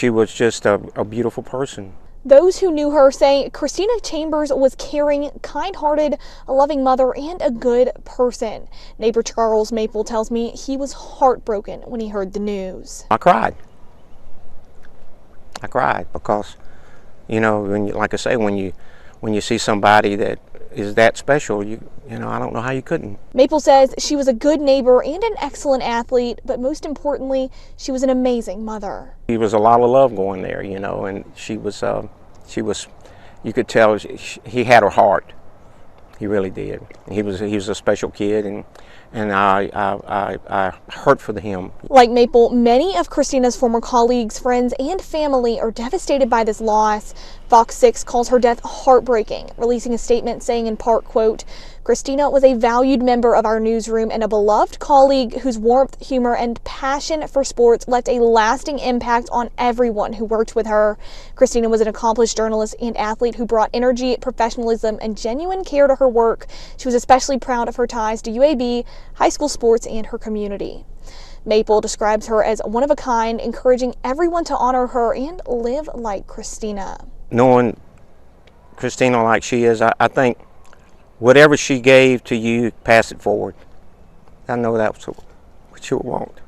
she was just a beautiful person. Those who knew her say Christina Chambers was caring, kind-hearted, a loving mother, and a good person. Neighbor Charles Maple tells me he was heartbroken when he heard the news. I cried because, you know, like I say, when you see somebody that is that special, you know, I don't know how you couldn't. Maple says she was a good neighbor and an excellent athlete, but most importantly, she was an amazing mother. There was a lot of love going there, you know, and she was, you could tell he had her heart. He really did. He was a special kid, and I hurt for him. Like Maple, many of Christina's former colleagues, friends, and family are devastated by this loss. Fox 6 calls her death heartbreaking, releasing a statement saying in part, quote, Christina was a valued member of our newsroom and a beloved colleague whose warmth, humor, and passion for sports left a lasting impact on everyone who worked with her. Christina was an accomplished journalist and athlete who brought energy, professionalism, and genuine care to her work. She was especially proud of her ties to UAB, high school sports, and her community. Maple describes her as one of a kind, encouraging everyone to honor her and live like Christina. Knowing Christina like she is, I think whatever she gave to you, pass it forward. I know that's what you want.